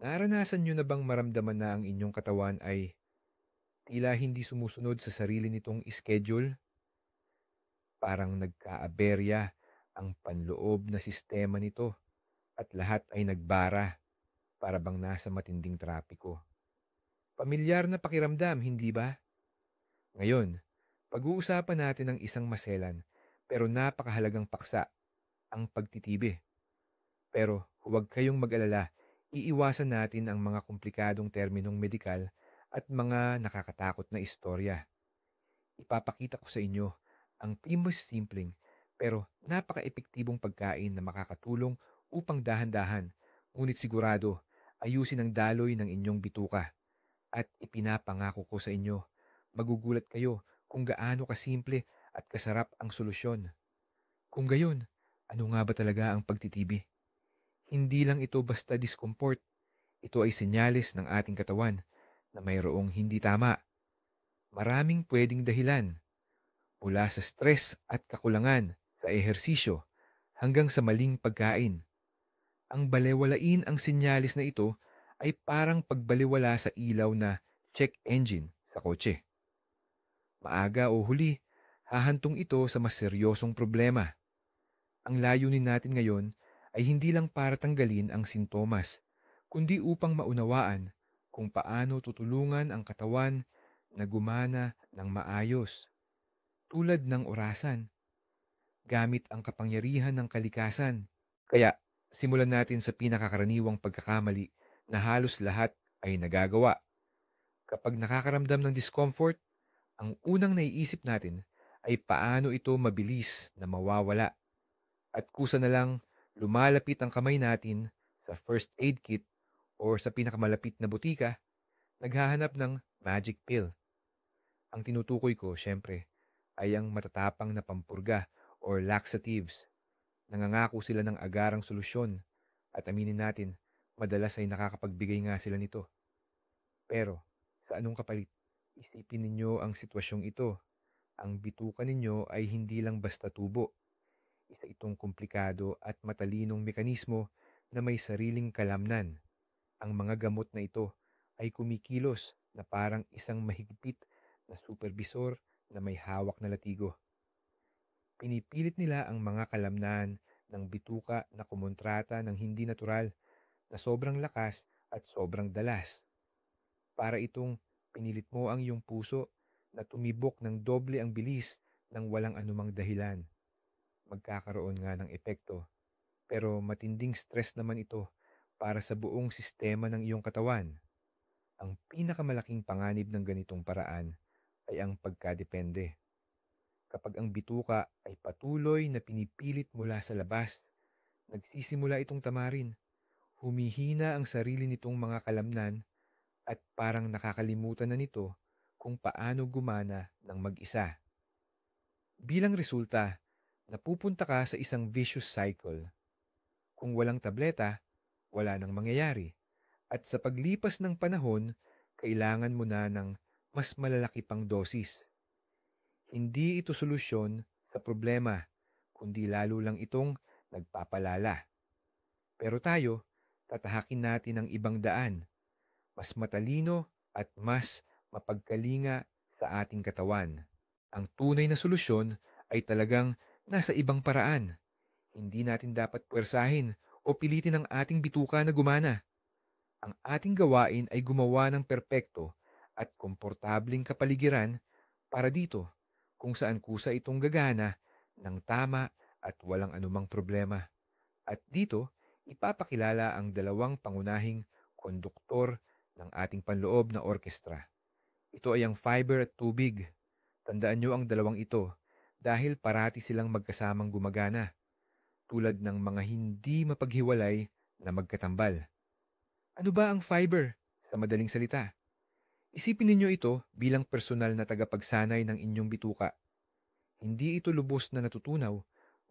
Naranasan niyo na bang maramdaman na ang inyong katawan ay tila hindi sumusunod sa sarili nitong schedule? Parang nagkaaberya ang panloob na sistema nito at lahat ay nagbara para bang nasa matinding trapiko. Pamilyar na pakiramdam, hindi ba? Ngayon, pag-uusapan natin ang isang maselan pero napakahalagang paksa, ang pagtitibi. Pero huwag kayong mag-alala, iiwasan natin ang mga komplikadong terminong medikal at mga nakakatakot na istorya. Ipapakita ko sa inyo ang mas simpleng pero napaka-epektibong pagkain na makakatulong upang dahan-dahan, ngunit sigurado, ayusin ang daloy ng inyong bituka. At ipinapangako ko sa inyo, magugulat kayo kung gaano kasimple at kasarap ang solusyon. Kung gayon, ano nga ba talaga ang pagtitibi? Hindi lang ito basta discomfort. Ito ay senyales ng ating katawan na mayroong hindi tama. Maraming pwedeng dahilan, mula sa stress at kakulangan sa ehersisyo hanggang sa maling pagkain. Ang balewalain ang senyales na ito ay parang pagbaliwala sa ilaw na check engine sa kotse. Maaga o huli, hahantong ito sa mas seryosong problema. Ang layunin natin ngayon ay hindi lang para tanggalin ang sintomas, kundi upang maunawaan kung paano tutulungan ang katawan na gumana ng maayos, tulad ng orasan, gamit ang kapangyarihan ng kalikasan. Kaya, simulan natin sa pinakakaraniwang pagkakamali na halos lahat ay nagagawa. Kapag nakakaramdam ng discomfort, ang unang naiisip natin ay paano ito mabilis na mawawala. At kusa na lang lumalapit ang kamay natin sa first aid kit o sa pinakamalapit na butika, naghahanap ng magic pill. Ang tinutukoy ko, syempre, ay ang matatapang na pampurga or laxatives. Nangangako sila ng agarang solusyon at aminin natin, madalas ay nakakapagbigay nga sila nito. Pero, sa anong kapalit? Isipin ninyo ang sitwasyong ito. Ang bituka ninyo ay hindi lang basta tubo. Isa itong komplikado at matalinong mekanismo na may sariling kalamnan. Ang mga gamot na ito ay kumikilos na parang isang mahigpit na supervisor na may hawak na latigo. Pinipilit nila ang mga kalamnan ng bituka na kumontrata ng hindi natural na sobrang lakas at sobrang dalas. Para itong pinilit mo ang iyong puso na tumibok ng doble ang bilis ng walang anumang dahilan. Magkakaroon nga ng epekto, pero matinding stress naman ito para sa buong sistema ng iyong katawan. Ang pinakamalaking panganib ng ganitong paraan ay ang pagkadepende. Kapag ang bituka ay patuloy na pinipilit mula sa labas, nagsisimula itong tamarin. Humihina ang sarili nitong mga kalamnan at parang nakakalimutan na nito kung paano gumana ng mag-isa. Bilang resulta, napupunta ka sa isang vicious cycle. Kung walang tableta, wala nang mangyayari. At sa paglipas ng panahon, kailangan mo na ng mas malalaki pang dosis. Hindi ito solusyon sa problema, kundi lalo lang itong nagpapalala. Pero tayo, tatahakin natin ang ibang daan, mas matalino at mas mapagkalinga sa ating katawan. Ang tunay na solusyon ay talagang nasa ibang paraan. Hindi natin dapat puwersahin o pilitin ang ating bituka na gumana. Ang ating gawain ay gumawa ng perpekto at komportabling kapaligiran para dito, kung saan kusa itong gagana ng tama at walang anumang problema. At dito, ipapakilala ang dalawang pangunahing konduktor ng ating panloob na orkestra. Ito ay ang fiber at tubig. Tandaan nyo ang dalawang ito dahil parati silang magkasamang gumagana, tulad ng mga hindi mapaghiwalay na magkatambal. Ano ba ang fiber? Sa madaling salita, isipin ninyo ito bilang personal na tagapagsanay ng inyong bituka. Hindi ito lubos na natutunaw,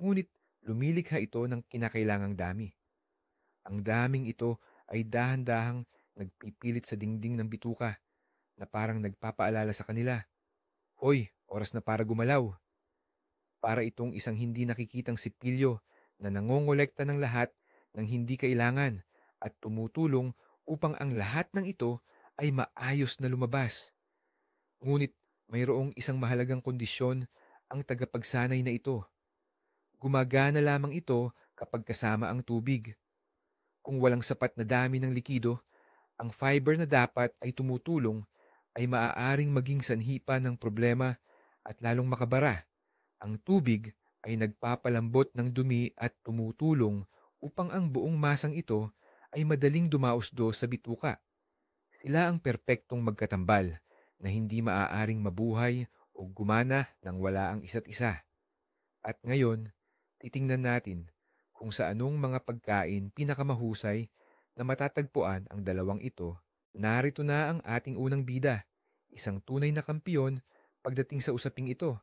ngunit lumilikha ito ng kinakailangang dami. Ang daming ito ay dahan-dahang nagpipilit sa dingding ng bituka na parang nagpapaalala sa kanila, "Hoy, oras na para gumalaw." Para itong isang hindi nakikitang sipilyo na nangongolekta ng lahat ng hindi kailangan at tumutulong upang ang lahat ng ito ay maayos na lumabas. Ngunit mayroong isang mahalagang kondisyon ang tagapagsanay na ito. Gumagana lamang ito kapag kasama ang tubig. Kung walang sapat na dami ng likido, ang fiber na dapat ay tumutulong ay maaaring maging sanhi pa ng problema at lalong makabara. Ang tubig ay nagpapalambot ng dumi at tumutulong upang ang buong masang ito ay madaling dumausdo sa bituka. Sila ang perpektong magkatambal na hindi maaaring mabuhay o gumana nang wala ang isa't isa. At ngayon, titingnan natin kung sa anong mga pagkain pinakamahusay na matatagpuan ang dalawang ito. Narito na ang ating unang bida, isang tunay na kampiyon pagdating sa usaping ito.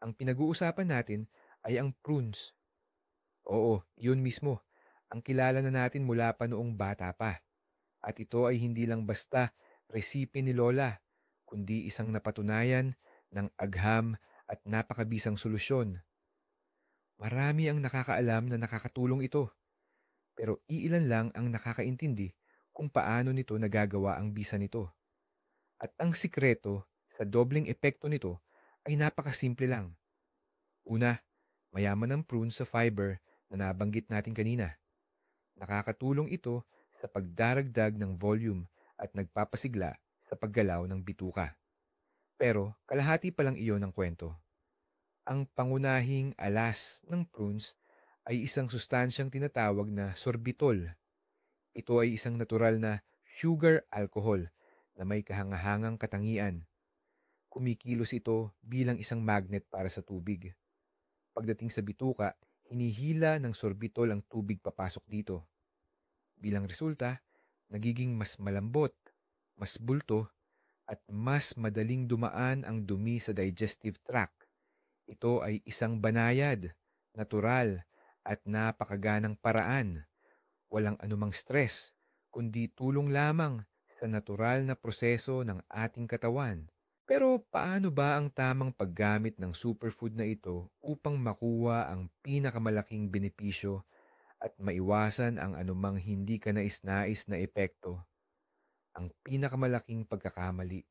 Ang pinag-uusapan natin ay ang prunes. Oo, yun mismo. Ang kilala na natin mula pa noong bata pa. At ito ay hindi lang basta resipe ni Lola, kundi isang napatunayan ng agham at napakabisang solusyon. Marami ang nakakaalam na nakakatulong ito, pero iilan lang ang nakakaintindi kung paano nito nagagawa ang bisa nito. At ang sikreto sa dobleng epekto nito ay napakasimple lang. Una, mayaman ang prunes sa fiber na nabanggit natin kanina. Nakakatulong ito sa pagdaragdag ng volume at nagpapasigla sa paggalaw ng bituka. Pero kalahati pa lang iyon ng kwento. Ang pangunahing alas ng prunes ay isang sustansyang tinatawag na sorbitol. Ito ay isang natural na sugar alcohol na may kahangahangang katangian. Kumikilos ito bilang isang magnet para sa tubig. Pagdating sa bituka, hinihila ng sorbitol ang tubig papasok dito. Bilang resulta, nagiging mas malambot, mas bulto, at mas madaling dumaan ang dumi sa digestive tract. Ito ay isang banayad, natural, at napakaganang paraan. Walang anumang stress, kundi tulong lamang sa natural na proseso ng ating katawan. Pero paano ba ang tamang paggamit ng superfood na ito upang makuha ang pinakamalaking benepisyo at maiwasan ang anumang hindi kanais-nais na epekto? Ang pinakamalaking pagkakamali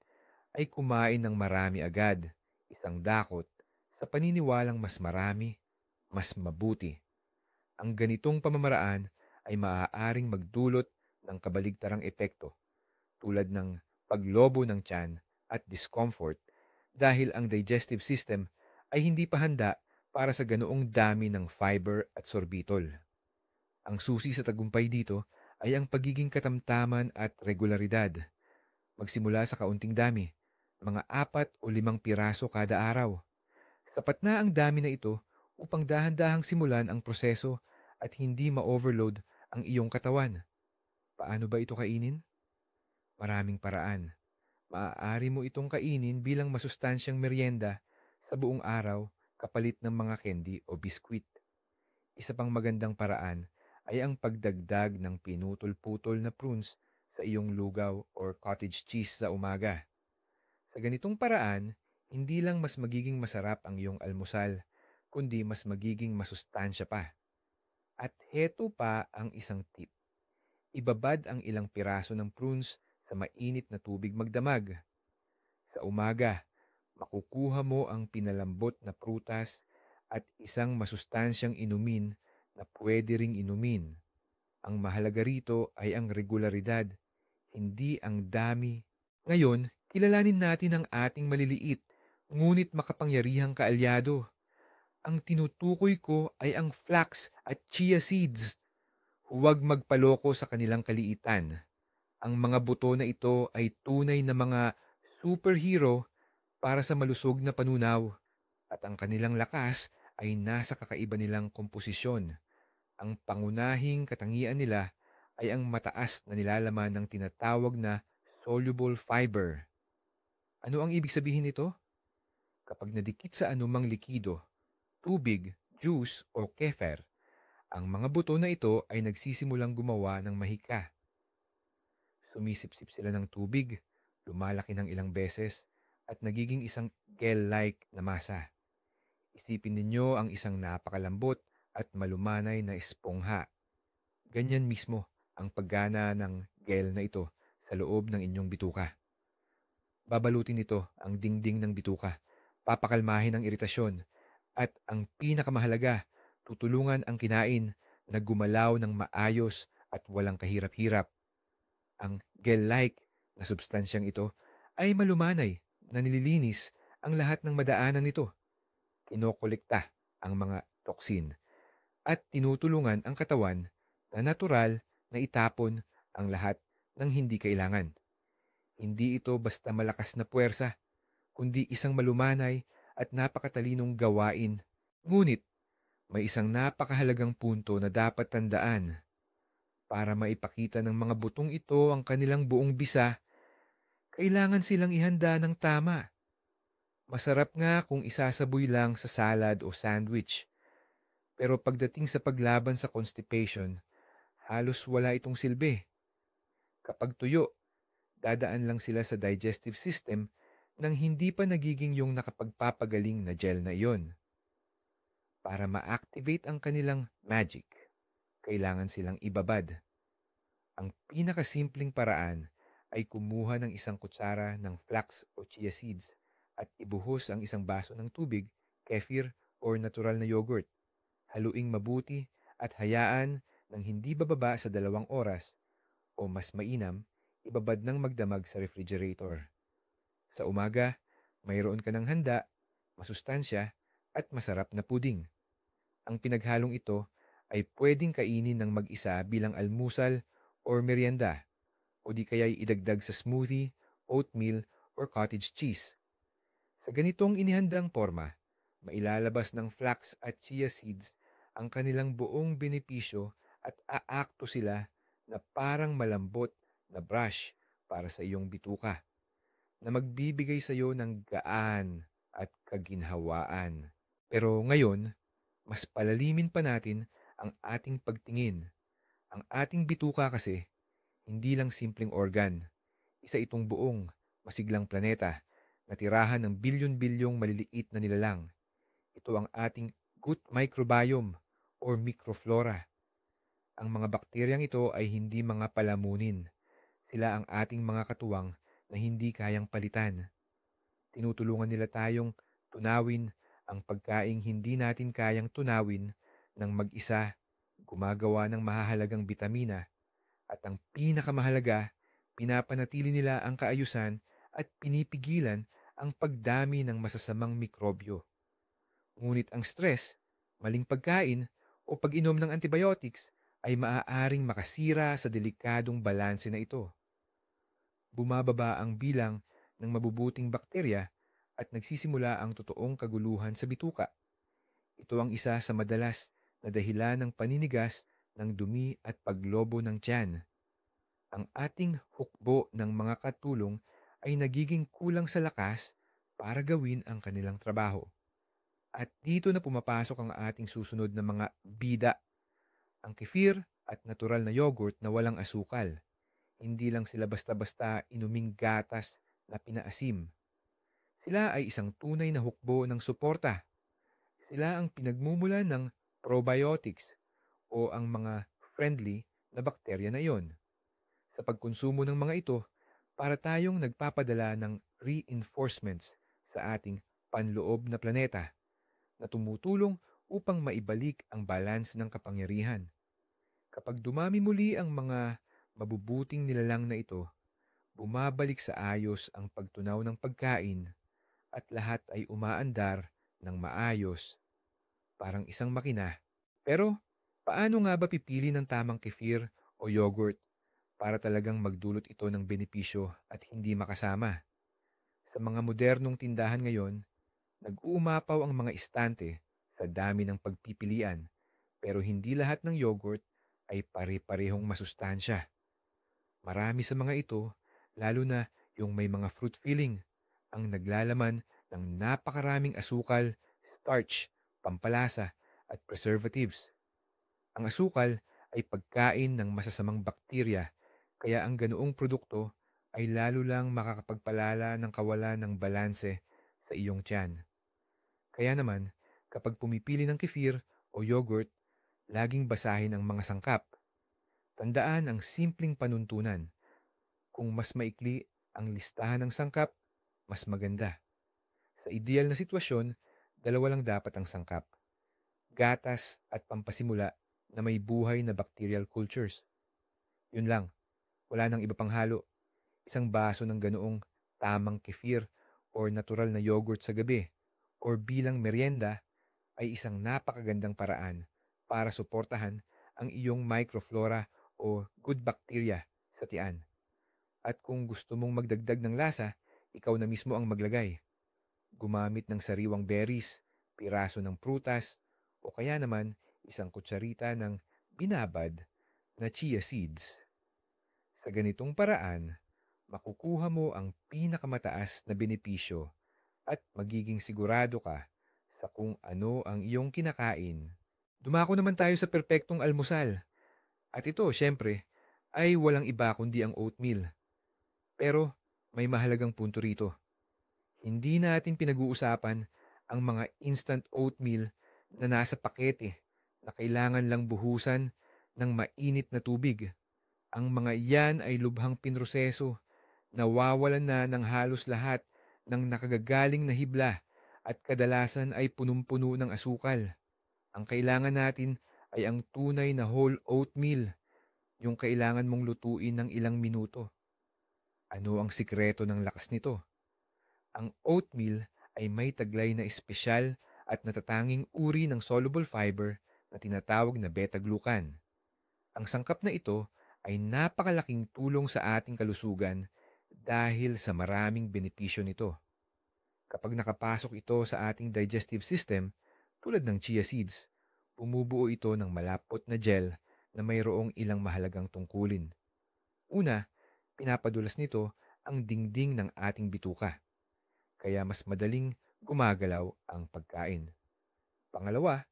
ay kumain ng marami agad, isang dakot, sa paniniwalang mas marami, mas mabuti. Ang ganitong pamamaraan ay maaaring magdulot ng kabaligtarang epekto tulad ng paglobo ng tiyan at discomfort dahil ang digestive system ay hindi pa handa para sa ganoong dami ng fiber at sorbitol. Ang susi sa tagumpay dito ay ang pagiging katamtaman at regularidad. Magsimula sa kaunting dami, mga 4 o 5 piraso kada araw. Sapat na ang dami na ito upang dahan-dahang simulan ang proseso at hindi ma-overload ang iyong katawan. Paano ba ito kainin? Maraming paraan. Maaari mo itong kainin bilang masustansyang merienda sa buong araw kapalit ng mga candy o biskwit. Isa pang magandang paraan ay ang pagdagdag ng pinutol-putol na prunes sa iyong lugaw or cottage cheese sa umaga. Sa ganitong paraan, hindi lang mas magiging masarap ang iyong almusal, kundi mas magiging masustansya pa. At heto pa ang isang tip. Ibabad ang ilang piraso ng prunes sa mainit na tubig magdamag. Sa umaga, makukuha mo ang pinalambot na prutas at isang masustansyang inumin na pwede ring inumin. Ang mahalaga rito ay ang regularidad, hindi ang dami. Ngayon, kilalanin natin ang ating maliliit, ngunit makapangyarihang kaalyado. Ang tinutukoy ko ay ang flax at chia seeds. Huwag magpaloko sa kanilang kaliitan. Ang mga buto na ito ay tunay na mga superhero para sa malusog na panunaw at ang kanilang lakas ay nasa kakaiba nilang komposisyon. Ang pangunahing katangian nila ay ang mataas na nilalaman ng tinatawag na soluble fiber. Ano ang ibig sabihin nito? Kapag nadikit sa anumang likido, tubig, juice o kefir, ang mga buto na ito ay nagsisimulang gumawa ng mahika. Sumisipsip sila ng tubig, lumalaki ng ilang beses, at nagiging isang gel-like na masa. Isipin ninyo ang isang napakalambot at malumanay na espongha. Ganyan mismo ang paggana ng gel na ito sa loob ng inyong bituka. Babalutin nito ang dingding ng bituka, papakalmahin ang iritasyon, at ang pinakamahalaga, tutulungan ang kinain na gumalaw ng maayos at walang kahirap-hirap. Ang gel-like na substansyang ito ay malumanay na nililinis ang lahat ng madaanan nito, kinokolekta ang mga toksin, at tinutulungan ang katawan na natural na itapon ang lahat ng hindi kailangan. Hindi ito basta malakas na puwersa, kundi isang malumanay at napakatalinong gawain. Ngunit may isang napakahalagang punto na dapat tandaan. Para maipakita ng mga butong ito ang kanilang buong bisa, kailangan silang ihanda ng tama. Masarap nga kung isasaboy lang sa salad o sandwich. Pero pagdating sa paglaban sa constipation, halos wala itong silbi. Kapag tuyo, dadaan lang sila sa digestive system nang hindi pa nagiging yung nakapagpapagaling na gel na iyon. Para ma-activate ang kanilang magic, kailangan silang ibabad. Ang pinakasimpleng paraan ay kumuha ng isang kutsara ng flax o chia seeds at ibuhos ang isang baso ng tubig, kefir or natural na yogurt. Haluing mabuti at hayaan ng hindi bababa sa 2 oras o mas mainam, ibabad ng magdamag sa refrigerator. Sa umaga, mayroon ka ng handa, masustansya at masarap na puding. Ang pinaghalong ito ay pwedeng kainin ng mag-isa bilang almusal or merienda o di kaya'y idagdag sa smoothie, oatmeal or cottage cheese. Sa ganitong inihandang forma, mailalabas ng flax at chia seeds ang kanilang buong benepisyo at aakto sila na parang malambot na brush para sa iyong bituka na magbibigay sa iyo ng gaan at kaginhawaan. Pero ngayon, mas palalimin pa natin ang ating pagtingin. Ang ating bituka kasi, hindi lang simpleng organ. Isa itong buong, masiglang planeta na tirahan ng bilyon-bilyong maliliit na nilalang. Ito ang ating gut microbiome or microflora. Ang mga bakteryang ito ay hindi mga palamunin. Sila ang ating mga katuwang na hindi kayang palitan. Tinutulungan nila tayong tunawin ang pagkaing hindi natin kayang tunawin ng mag-isa, gumagawa ng mahahalagang bitamina, at ang pinakamahalaga, pinapanatili nila ang kaayusan at pinipigilan ang pagdami ng masasamang mikrobyo. Ngunit ang stress, maling pagkain o pag-inom ng antibiotics ay maaaring makasira sa delikadong balanse na ito. Bumababa ang bilang ng mabubuting bakterya at nagsisimula ang totoong kaguluhan sa bituka. Ito ang isa sa madalas na dahilan ng paninigas ng dumi at paglobo ng tiyan. Ang ating hukbo ng mga katulong ay nagiging kulang sa lakas para gawin ang kanilang trabaho. At dito na pumapasok ang ating susunod na mga bida, ang kefir at natural na yogurt na walang asukal. Hindi lang sila basta-basta inuming gatas na pinaasim. Sila ay isang tunay na hukbo ng suporta. Sila ang pinagmumulan ng probiotics o ang mga friendly na bakterya na iyon. Sa pagkonsumo ng mga ito, para tayong nagpapadala ng reinforcements sa ating panloob na planeta na tumutulong upang maibalik ang balance ng kapangyarihan. Kapag dumami muli ang mga mabubuting nilalang na ito, bumabalik sa ayos ang pagtunaw ng pagkain at lahat ay umaandar ng maayos, parang isang makina. Pero, paano nga ba pipili ng tamang kefir o yogurt para talagang magdulot ito ng benepisyo at hindi makasama? Sa mga modernong tindahan ngayon, nag-uumapaw ang mga istante sa dami ng pagpipilian, pero hindi lahat ng yogurt ay pare-parehong masustansya. Marami sa mga ito, lalo na yung may mga fruit filling, ang naglalaman ng napakaraming asukal, starch, pampalasa, at preservatives. Ang asukal ay pagkain ng masasamang bakterya, kaya ang ganoong produkto ay lalo lang makakapagpalala ng kawalan ng balanse sa iyong tiyan. Kaya naman, kapag pumipili ng kefir o yogurt, laging basahin ang mga sangkap. Tandaan ang simpleng panuntunan. Kung mas maikli ang listahan ng sangkap, mas maganda. Sa ideal na sitwasyon, dalawa lang dapat ang sangkap. Gatas at pampasimula na may buhay na bacterial cultures. Yun lang, wala nang iba pang halo. Isang baso ng ganoong tamang kefir or natural na yogurt sa gabi or bilang merienda ay isang napakagandang paraan para suportahan ang iyong microflora o good bacteria sa tiyan. At kung gusto mong magdagdag ng lasa, ikaw na mismo ang maglagay. Gumamit ng sariwang berries, piraso ng prutas, o kaya naman isang kutsarita ng binabad na chia seeds. Sa ganitong paraan, makukuha mo ang pinakamataas na benepisyo at magiging sigurado ka sa kung ano ang iyong kinakain. Dumako naman tayo sa perpektong almusal. At ito, syempre, ay walang iba kundi ang oatmeal. Pero may mahalagang punto rito. Hindi natin pinag-uusapan ang mga instant oatmeal na nasa pakete na kailangan lang buhusan ng mainit na tubig. Ang mga iyan ay lubhang pinroseso, nawawalan na ng halos lahat ng nakagagaling na hibla at kadalasan ay punong-puno ng asukal. Ang kailangan natin ay ang tunay na whole oatmeal, yung kailangan mong lutuin ng ilang minuto. Ano ang sikreto ng lakas nito? Ang oatmeal ay may taglay na espesyal at natatanging uri ng soluble fiber na tinatawag na beta-glucan. Ang sangkap na ito ay napakalaking tulong sa ating kalusugan dahil sa maraming benepisyo nito. Kapag nakapasok ito sa ating digestive system, tulad ng chia seeds, bumubuo ito ng malapot na gel na mayroong ilang mahalagang tungkulin. Una, pinapadulas nito ang dingding ng ating bituka, kaya mas madaling gumagalaw ang pagkain. Pangalawa,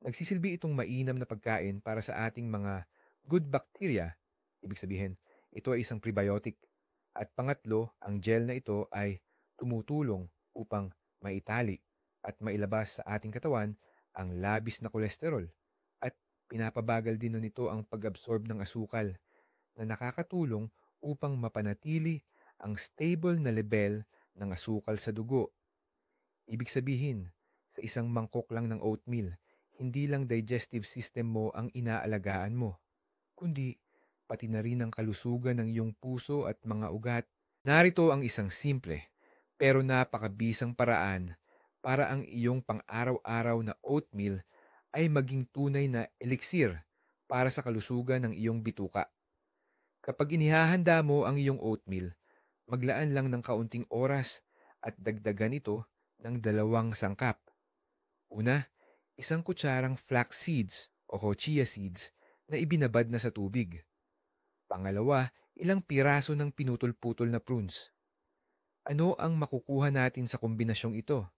nagsisilbi itong mainam na pagkain para sa ating mga good bacteria, ibig sabihin, ito ay isang prebiotic. At pangatlo, ang gel na ito ay tumutulong upang maitali at mailabas sa ating katawan ang labis na kolesterol at pinapabagal din nito ang pag-absorb ng asukal na nakakatulong upang mapanatili ang stable na level ng asukal sa dugo. Ibig sabihin, sa isang mangkok lang ng oatmeal, hindi lang digestive system mo ang inaalagaan mo, kundi pati na rin ang kalusugan ng iyong puso at mga ugat. Narito ang isang simple pero napakabisang paraan para ang iyong pang-araw-araw na oatmeal ay maging tunay na eliksir para sa kalusugan ng iyong bituka. Kapag inihahanda mo ang iyong oatmeal, maglaan lang ng kaunting oras at dagdagan ito ng 2 sangkap. Una, isang kutsarang flax seeds o chia seeds na ibinabad na sa tubig. Pangalawa, ilang piraso ng pinutol-putol na prunes. Ano ang makukuha natin sa kombinasyong ito?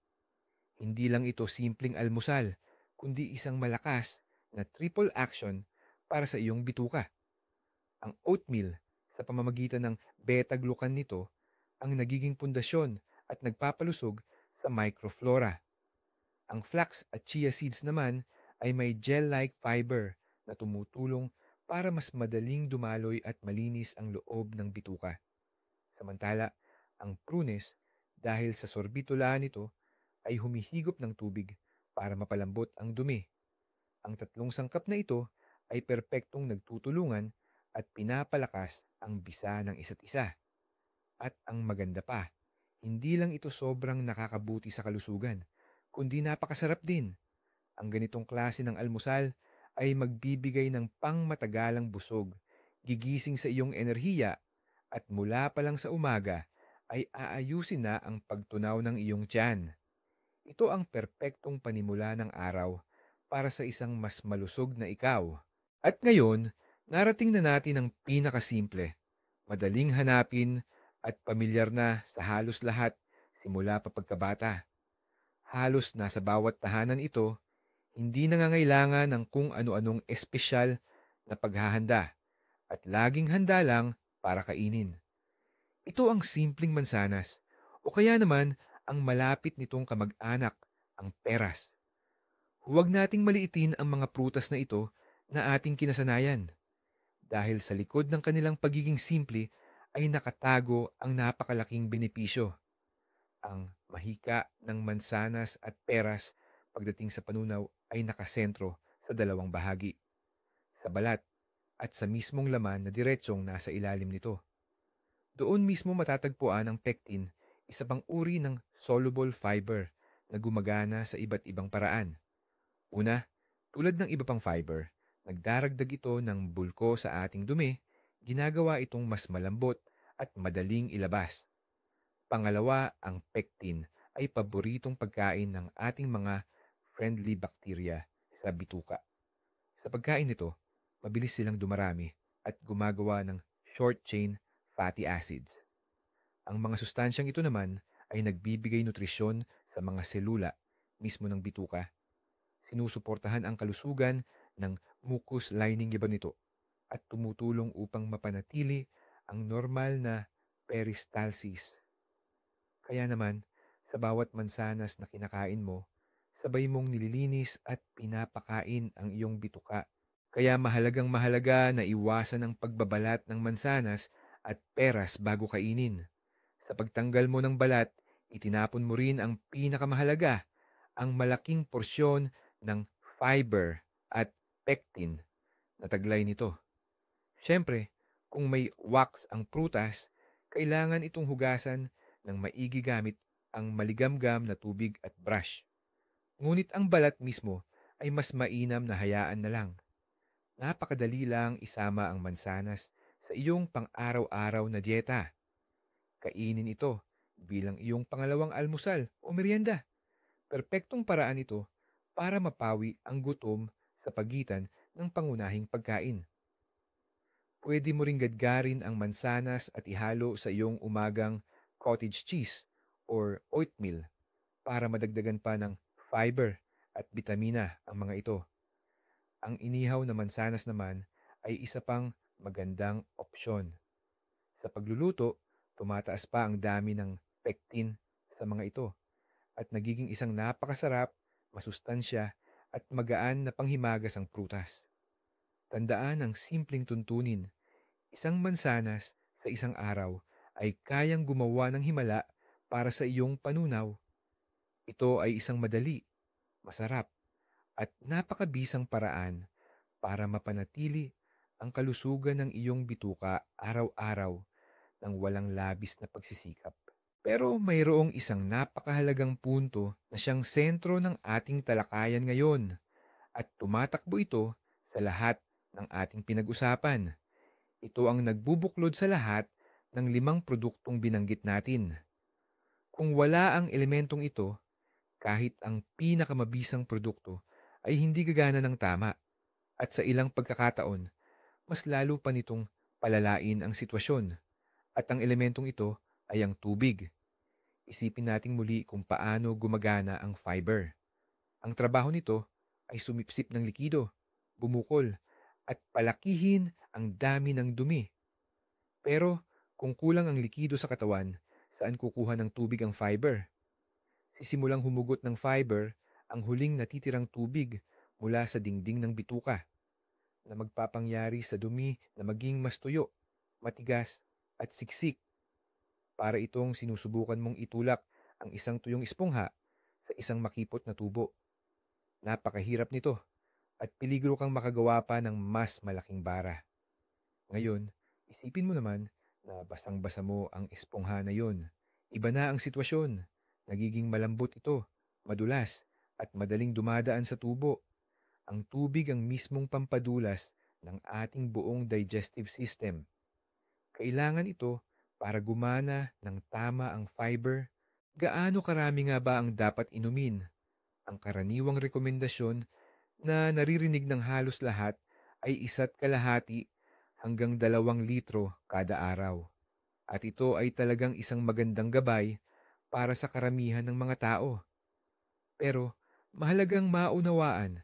Hindi lang ito simpleng almusal, kundi isang malakas na triple action para sa iyong bituka. Ang oatmeal, sa pamamagitan ng beta-glucan nito, ang nagiging pundasyon at nagpapalusog sa microflora. Ang flax at chia seeds naman ay may gel-like fiber na tumutulong para mas madaling dumaloy at malinis ang loob ng bituka. Samantala, ang prunes, dahil sa sorbitula nito, ay humihigop ng tubig para mapalambot ang dumi. Ang 3 sangkap na ito ay perpektong nagtutulungan at pinapalakas ang bisa ng isa't isa. At ang maganda pa, hindi lang ito sobrang nakakabuti sa kalusugan, kundi napakasarap din. Ang ganitong klase ng almusal ay magbibigay ng pangmatagalang busog, gigising sa iyong enerhiya, at mula pa lang sa umaga ay aayusin na ang pagtunaw ng iyong tiyan. Ito ang perpektong panimula ng araw para sa isang mas malusog na ikaw. At ngayon, narating na natin ang pinakasimple, madaling hanapin at pamilyar na sa halos lahat simula pa pagkabata. Halos nasa bawat tahanan ito, hindi nangangailangan ng kung ano-anong espesyal na paghahanda at laging handa lang para kainin. Ito ang simpleng mansanas o kaya naman ang malapit nitong kamag-anak, ang peras. Huwag nating maliitin ang mga prutas na ito na ating kinasanayan. dahil sa likod ng kanilang pagiging simple ay nakatago ang napakalaking benepisyo. Ang mahika ng mansanas at peras pagdating sa panunaw ay nakasentro sa dalawang bahagi, sa balat at sa mismong laman na diretsyong nasa ilalim nito. Doon mismo matatagpuan ang pectin, isa pang uri ng soluble fiber na gumagana sa iba't ibang paraan. Una, tulad ng iba pang fiber, nagdaragdag ito ng bulko sa ating dumi, ginagawa itong mas malambot at madaling ilabas. Pangalawa, ang pectin ay paboritong pagkain ng ating mga friendly bacteria sa bituka. Sa pagkain nito, mabilis silang dumarami at gumagawa ng short-chain fatty acids. Ang mga sustansyang ito naman ay nagbibigay nutrisyon sa mga selula mismo ng bituka. Sinusuportahan ang kalusugan ng mucous lining iba nito at tumutulong upang mapanatili ang normal na peristalsis. Kaya naman, sa bawat mansanas na kinakain mo, sabay mong nililinis at pinapakain ang iyong bituka. Kaya mahalagang mahalaga na iwasan ang pagbabalat ng mansanas at peras bago kainin. Sa pagtanggal mo ng balat, itinapon mo rin ang pinakamahalaga, ang malaking porsyon ng fiber at pectin na taglay nito. Siyempre, kung may wax ang prutas, kailangan itong hugasan ng maigi gamit ang maligamgam na tubig at brush. Ngunit ang balat mismo ay mas mainam na hayaan na lang. Napakadali lang isama ang mansanas sa iyong pang-araw-araw na dieta. Kainin ito bilang iyong pangalawang almusal o merienda. Perpektong paraan ito para mapawi ang gutom sa pagitan ng pangunahing pagkain. Pwede mo ring gadgarin ang mansanas at ihalo sa iyong umagang cottage cheese or oatmeal para madagdagan pa ng fiber at bitamina ang mga ito. Ang inihaw na mansanas naman ay isa pang magandang opsyon. Sa pagluluto, tumataas pa ang dami ng pectin sa mga ito at nagiging isang napakasarap, masustansya at magaan na panghimagas ang prutas. Tandaan ang simpleng tuntunin. Isang mansanas sa isang araw ay kayang gumawa ng himala para sa iyong panunaw. Ito ay isang madali, masarap, at napakabisang paraan para mapanatili ang kalusugan ng iyong bituka araw-araw ng walang labis na pagsisikap. Pero mayroong isang napakahalagang punto na siyang sentro ng ating talakayan ngayon at tumatakbo ito sa lahat ng ating pinag-usapan. Ito ang nagbubuklod sa lahat ng 5 produktong binanggit natin. Kung wala ang elementong ito, kahit ang pinakamabisang produkto ay hindi gagana ng tama at sa ilang pagkakataon, mas lalo pa nitong palalain ang sitwasyon. At ang elementong ito ay ang tubig. Isipin nating muli kung paano gumagana ang fiber. Ang trabaho nito ay sumipsip ng likido, bumukol, at palakihin ang dami ng dumi. Pero kung kulang ang likido sa katawan, saan kukuha ng tubig ang fiber? Sisimulang humugot ng fiber ang huling natitirang tubig mula sa dingding ng bituka na magpapangyari sa dumi na maging mas tuyo, matigas, at siksik. Para itong sinusubukan mong itulak ang isang tuyong espongha sa isang makipot na tubo. Napakahirap nito at peligro kang makagawa pa ng mas malaking bara. Ngayon, isipin mo naman na basang-basa mo ang espongha na yun. Iba na ang sitwasyon. Nagiging malambot ito, madulas, at madaling dumadaan sa tubo. Ang tubig ang mismong pampadulas ng ating buong digestive system. Kailangan ito para gumana ng tama ang fiber. Gaano karami nga ba ang dapat inumin? Ang karaniwang rekomendasyon na naririnig ng halos lahat ay 1.5 hanggang 2 litro kada araw. At ito ay talagang isang magandang gabay para sa karamihan ng mga tao. Pero mahalagang maunawaan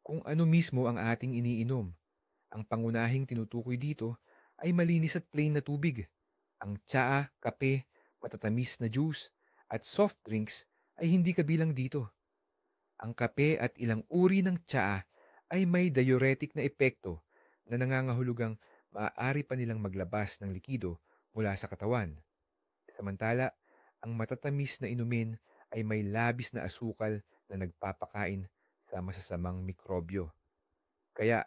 kung ano mismo ang ating iniinom. Ang pangunahing tinutukoy dito ay malinis at plain na tubig. Ang tsaa, kape, matatamis na juice, at soft drinks ay hindi kabilang dito. Ang kape at ilang uri ng tsaa ay may diuretic na epekto na nangangahulugang maaari pa nilang maglabas ng likido mula sa katawan. Samantala, ang matatamis na inumin ay may labis na asukal na nagpapakain sa masasamang mikrobyo. Kaya,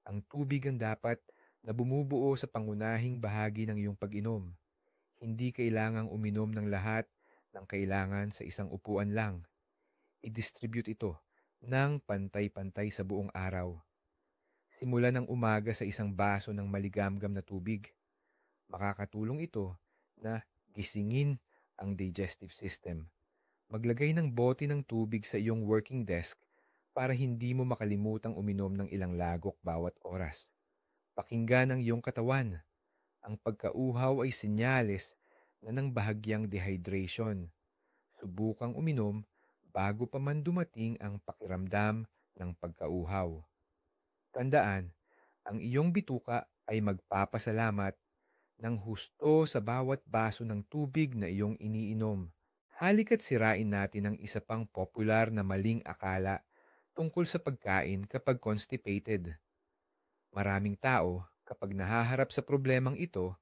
ang tubig ang dapat na bumubuo sa pangunahing bahagi ng iyong pag-inom. Hindi kailangang uminom ng lahat ng kailangan sa isang upuan lang. I-distribute ito ng pantay-pantay sa buong araw. Simulan ng umaga sa isang baso ng maligamgam na tubig. Makakatulong ito na gisingin ang digestive system. Maglagay ng bote ng tubig sa iyong working desk para hindi mo makalimutang uminom ng ilang lagok bawat oras. Pakinggan ang iyong katawan. Ang pagkauhaw ay senyales na ng bahagyang dehydration. Subukang uminom bago pa man dumating ang pakiramdam ng pagkauhaw. Tandaan, ang iyong bituka ay magpapasalamat ng husto sa bawat baso ng tubig na iyong iniinom. Halika't sirain natin ang isa pang popular na maling akala tungkol sa pagkain kapag constipated. Maraming tao, kapag nahaharap sa problemang ito,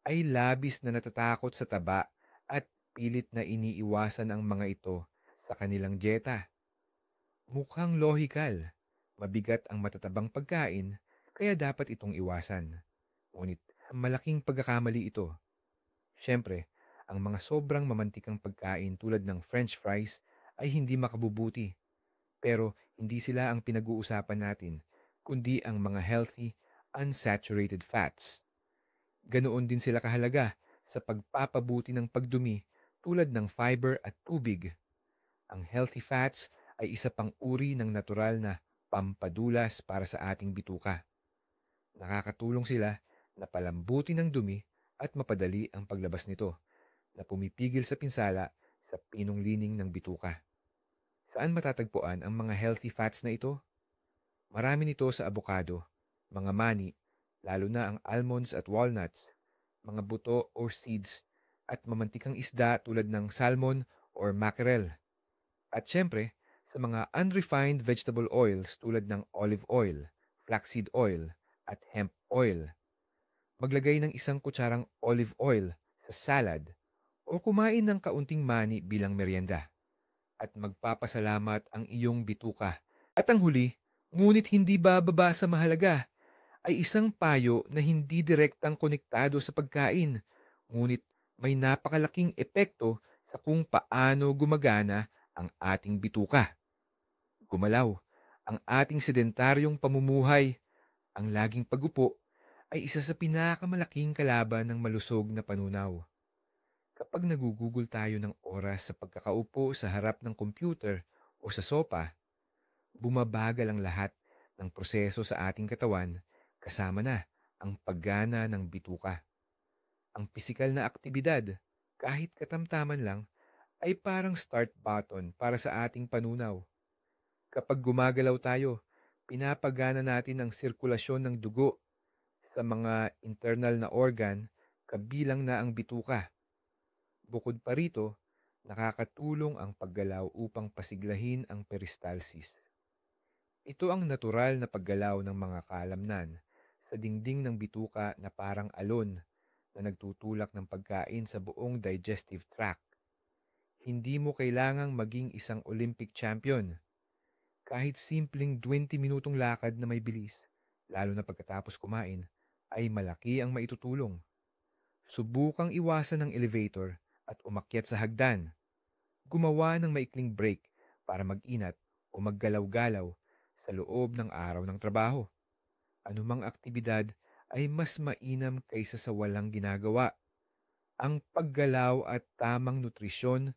ay labis na natatakot sa taba at pilit na iniiwasan ang mga ito sa kanilang dieta. Mukhang lohikal. Mabigat ang matatabang pagkain, kaya dapat itong iwasan. Ngunit malaking pagkakamali ito. Siyempre, ang mga sobrang mamantikang pagkain tulad ng French fries ay hindi makabubuti. Pero hindi sila ang pinag-uusapan natin, kundi ang mga healthy, unsaturated fats. Ganoon din sila kahalaga sa pagpapabuti ng pagdumi tulad ng fiber at tubig. Ang healthy fats ay isa pang uri ng natural na pampadulas para sa ating bituka. Nakakatulong sila na palambutin ang dumi at mapadali ang paglabas nito na pumipigil sa pinsala sa pinunglining ng bituka. Saan matatagpuan ang mga healthy fats na ito? Marami nito sa abokado, mga mani, lalo na ang almonds at walnuts, mga buto or seeds, at mamantikang isda tulad ng salmon or mackerel. At syempre, sa mga unrefined vegetable oils tulad ng olive oil, flaxseed oil, at hemp oil. Maglagay ng isang kutsarang olive oil sa salad o kumain ng kaunting mani bilang merienda. At magpapasalamat ang iyong bituka. At ang huli, ngunit hindi bababa sa mahalaga, ay isang payo na hindi direktang konektado sa pagkain, ngunit may napakalaking epekto sa kung paano gumagana ang ating bituka. Gumalaw, ang ating sedentaryong pamumuhay, ang laging pagupo, ay isa sa pinakamalaking kalaban ng malusog na panunaw. Kapag nagugugol tayo ng oras sa pagkakaupo sa harap ng computer o sa sopa, bumabagal ang lahat ng proseso sa ating katawan kasama na ang paggana ng bituka. Ang pisikal na aktibidad, kahit katamtaman lang, ay parang start button para sa ating panunaw. Kapag gumagalaw tayo, pinapagana natin ang sirkulasyon ng dugo sa mga internal na organ kabilang na ang bituka. Bukod pa rito, nakakatulong ang paggalaw upang pasiglahin ang peristalsis. Ito ang natural na paggalaw ng mga kalamnan sa dingding ng bituka na parang alon na nagtutulak ng pagkain sa buong digestive tract. Hindi mo kailangang maging isang Olympic champion. Kahit simpleng 20 minutong lakad na may bilis, lalo na pagkatapos kumain, ay malaki ang maitutulong. Subukang iwasan ng elevator at umakyat sa hagdan. Gumawa ng maikling break para mag-inat o maggalaw-galaw sa loob ng araw ng trabaho. Anumang aktibidad ay mas mainam kaysa sa walang ginagawa. Ang paggalaw at tamang nutrisyon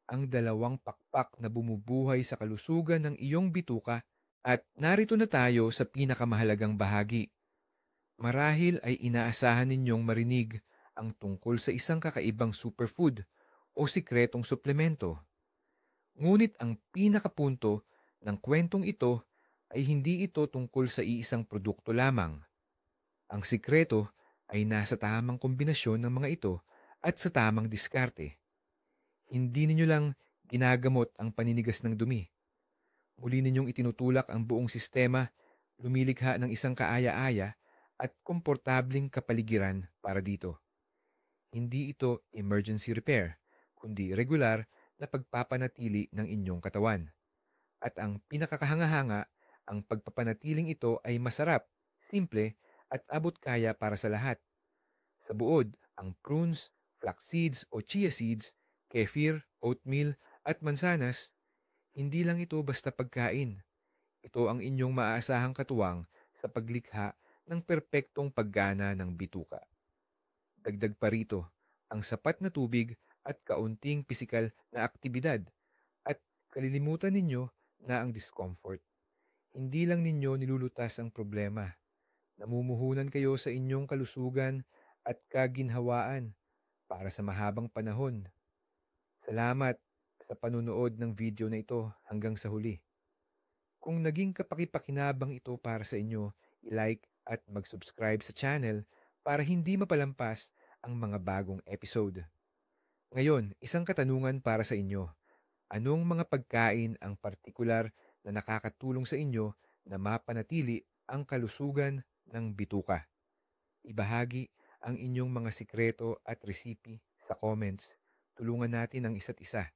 ang dalawang pakpak na bumubuhay sa kalusugan ng iyong bituka. At narito na tayo sa pinakamahalagang bahagi. Marahil ay inaasahan ninyong marinig ang tungkol sa isang kakaibang superfood o sikretong suplemento. Ngunit ang pinakapunto ng kwentong ito ay hindi ito tungkol sa iisang produkto lamang. Ang sikreto ay nasa tamang kombinasyon ng mga ito at sa tamang diskarte. Hindi ninyo lang ginagamot ang paninigas ng dumi. Muli ninyong itinutulak ang buong sistema, lumilikha ng isang kaaya-aya at komportabling kapaligiran para dito. Hindi ito emergency repair, kundi regular na pagpapanatili ng inyong katawan. At ang pinakakahanga-hanga, ang pagpapanatiling ito ay masarap, simple, at abot kaya para sa lahat. Sa buod, ang prunes, flax seeds o chia seeds, kefir, oatmeal, at mansanas, hindi lang ito basta pagkain. Ito ang inyong maaasahang katuwang sa paglikha ng perpektong paggana ng bituka. Dagdag pa rito, ang sapat na tubig at kaunting pisikal na aktibidad at kalilimutan ninyo na ang discomfort. Hindi lang ninyo nilulutas ang problema. Namumuhunan kayo sa inyong kalusugan at kaginhawaan para sa mahabang panahon. Salamat sa panunood ng video na ito hanggang sa huli. Kung naging kapaki-pakinabang ito para sa inyo, i-like at mag-subscribe sa channel para hindi mapalampas ang mga bagong episode. Ngayon, isang katanungan para sa inyo. Anong mga pagkain ang partikular na nakakatulong sa inyo na mapanatili ang kalusugan ng bituka? Ibahagi ang inyong mga sikreto at resipi sa comments. Tulungan natin ang isa't isa.